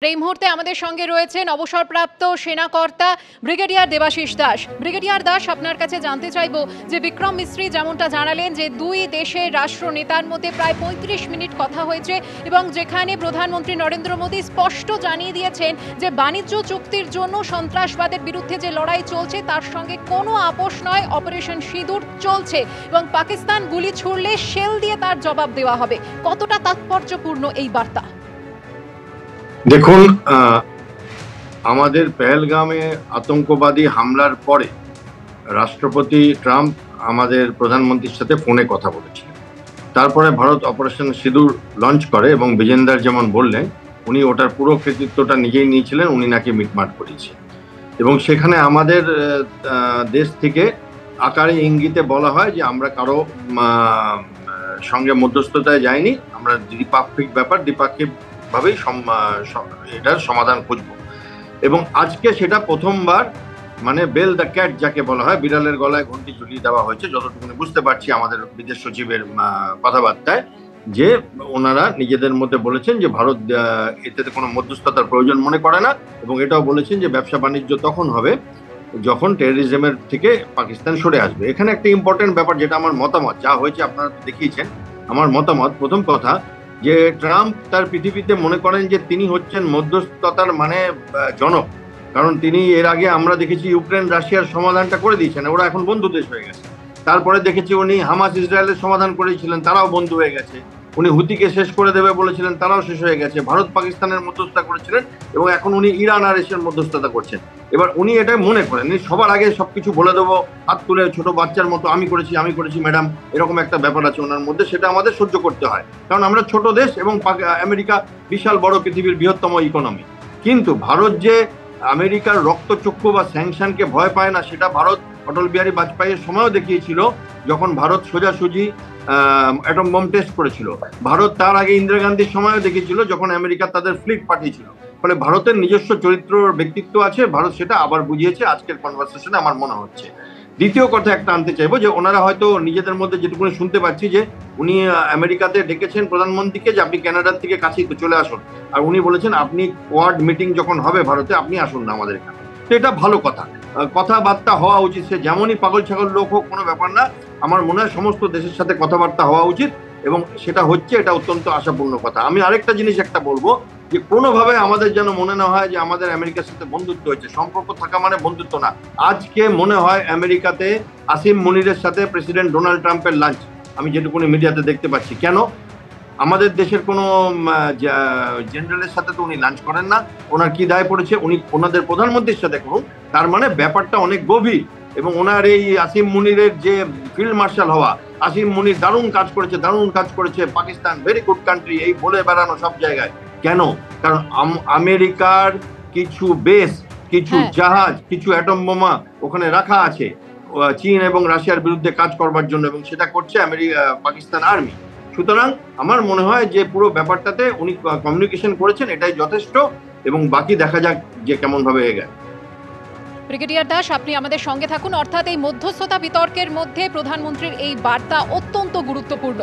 এই মুহূর্তে আমাদের সঙ্গে রয়েছেন অবসরপ্রাপ্ত সেনাকর্তা ব্রিগেডিয়ার দেবাশিস দাস। ব্রিগেডিয়ার দাস, আপনার কাছে জানতে চাইবো যে বিক্রম মিস্ত্রি যেমনটা জানালেন যে দুই দেশের রাষ্ট্রনেতার মধ্যে প্রায় ৩৫ মিনিট কথা হয়েছে এবং যেখানে প্রধানমন্ত্রী নরেন্দ্র মোদী স্পষ্ট জানিয়ে দিয়েছেন যে বাণিজ্য চুক্তির জন্য সন্ত্রাসবাদের বিরুদ্ধে যে লড়াই চলছে তার সঙ্গে কোনো আপোষ নয়, অপারেশন সিঁদুর চলছে এবং পাকিস্তান গুলি ছুড়লে শেল দিয়ে তার জবাব দেওয়া হবে। কতটা তাৎপর্যপূর্ণ এই বার্তা? দেখুন, আমাদের পেহেলগামে আতঙ্কবাদী হামলার পরে রাষ্ট্রপতি ট্রাম্প আমাদের প্রধানমন্ত্রীর সাথে ফোনে কথা বলেছিলেন। তারপরে ভারত অপারেশন সিঁদুর লঞ্চ করে এবং বিজেন্দার যেমন বললেন উনি ওটার পুরো কৃতিত্বটা নিজেই নিয়েছিলেন, উনি নাকি মিটমাট করেছেন। এবং সেখানে আমাদের দেশ থেকে আকারে ইঙ্গিতে বলা হয় যে আমরা কারো সঙ্গে মধ্যস্থতায় যাইনি, আমরা দ্বিপাক্ষিক ব্যাপার দ্বিপাক্ষিক ভাবেই এটার সমাধান খুঁজব। এবং আজকে সেটা প্রথমবার মানে বেল দ্য ক্যাট যাকে বলা হয়, বিড়ালের গলায় ঘন্টি ঝুলিয়ে দেওয়া হয়েছে। যতটুকু বুঝতে পারছি আমাদের বিদেশ সচিবের কথাবার্তায় যে ওনারা নিজেদের মধ্যে বলেছেন যে ভারত এতে কোনো মধ্যস্থতার প্রয়োজন মনে করে না এবং এটাও বলেছেন যে ব্যবসা বাণিজ্য তখন হবে যখন টেররিজমের থেকে পাকিস্তান সরে আসবে। এখানে একটা ইম্পর্টেন্ট ব্যাপার, যেটা আমার মতামত, যা হয়েছে আপনারা দেখিয়েছেন, আমার মতামত প্রথম কথা যে ট্রাম্প তার পৃথিবীতে মনে করেন যে তিনি হচ্ছেন মধ্যস্থতার মানে জনক। কারণ তিনি এর আগে আমরা দেখেছি ইউক্রেন রাশিয়ার সমাধানটা করে দিয়েছেন, ওরা এখন বন্ধু দেশ হয়ে গেছে। তারপরে দেখেছি উনি হামাস ইসরায়েলের সমাধান করেছিলেন, তারাও বন্ধু হয়ে গেছে। উনি হুতিকে শেষ করে দেবে বলেছিলেন, তারাও শেষ হয়ে গেছে। ভারত পাকিস্তানের মধ্যস্থতা করেছিলেন এবং এখন উনি ইরান আর এসের মধ্যস্থতা করছেন। এবার উনি এটা মনে করেন সবার আগে সবকিছু বলে দেবো, হাত তুলে ছোট বাচ্চার মতো আমি করেছি ম্যাডাম, এরকম একটা ব্যাপার আছে ওনার মধ্যে, সেটা আমাদের সহ্য করতে হয়। কারণ আমরা ছোট দেশ এবং আমেরিকা বিশাল বড় পৃথিবীর বৃহত্তম ইকোনমি। কিন্তু ভারত যে আমেরিকার রক্তচক্ষু বা স্যাংশনকে ভয় পায় না, সেটা ভারত অটল বিহারী বাজপেয়ীর সময়ও দেখিয়েছিল, যখন ভারত সোজাসুজি অ্যাটম বোম টেস্ট করেছিল। ভারত তার আগে ইন্দিরা গান্ধীর সময়ও দেখিয়েছিল, যখন আমেরিকা তাদের ফ্লিট পাঠিয়েছিল। ফলে ভারতের নিজস্ব চরিত্র ব্যক্তিত্ব আছে, ভারত সেটা আবার বুঝিয়েছে আজকের কনভারসেশনে আমার মনে হচ্ছে। দ্বিতীয় কথা একটা আনতে চাইবো যে ওনারা হয়তো নিজেদের মধ্যে যেটুকু শুনতে পাচ্ছি যে উনি আমেরিকাতে ডেকেছেন প্রধানমন্ত্রীকে যে আপনি ক্যানাডার থেকে কাছেই তো চলে আসুন, আর উনি বলেছেন আপনি কোয়াড মিটিং যখন হবে ভারতে আপনি আসুন না আমাদের এখানে। তো এটা ভালো কথা, কথাবার্তা হওয়া উচিত। সে যেমনই পাগল ছাগল লোক হোক কোনো ব্যাপার না, আমার মনে হয় সমস্ত দেশের সাথে কথাবার্তা হওয়া উচিত এবং সেটা হচ্ছে, এটা অত্যন্ত আশাপূর্ণ কথা। আমি আরেকটা জিনিস একটা বলবো যে কোনোভাবে আমাদের যেন মনে না হয় যে আমাদের আমেরিকার সাথে বন্ধুত্ব হয়েছে। সম্পর্ক থাকা মানে বন্ধুত্ব না। আজকে মনে হয় আমেরিকাতে আসিম মুনিরের সাথে প্রেসিডেন্ট ডোনাল্ড ট্রাম্পের লাঞ্চ, আমি যেটুকুনি মিডিয়াতে দেখতে পাচ্ছি। কেন? আমাদের দেশের কোনো জেনারেলের সাথে তো উনি লাঞ্চ করেন না, ওনার কি দায় পড়েছে? উনি ওনাদের প্রধানমন্ত্রীর সাথে করুন। তার মানে ব্যাপারটা অনেক গভীর। এবং ওনার এই আসিম মুনিরের যে ফিল্ড মার্শাল হওয়া, আসিম মুনির দারুণ কাজ করেছে, পাকিস্তান ভেরি গুড কান্ট্রি, এই বলে বেড়ানো সব জায়গায়। কেন? কারণ আমেরিকার কিছু বেস, কিছু জাহাজ, কিছু অ্যাটম বোমা ওখানে রাখা আছে চীন এবং রাশিয়ার বিরুদ্ধে কাজ করবার জন্য, এবং সেটা করছে পাকিস্তান আর্মি। সুতরাং আমার মনে হয় যে পুরো ব্যাপারটাতে উনি কমিউনিকেশন করেছেন, এটাই যথেষ্ট এবং বাকি দেখা যাক যে কেমন ভাবে এগোয়। ব্রিগেডিয়ার দাস, আপনি আমাদের সঙ্গে থাকুন। অর্থাৎ এই মধ্যস্থতা বিতর্কের মধ্যে প্রধানমন্ত্রীর এই বার্তা অত্যন্ত গুরুত্বপূর্ণ।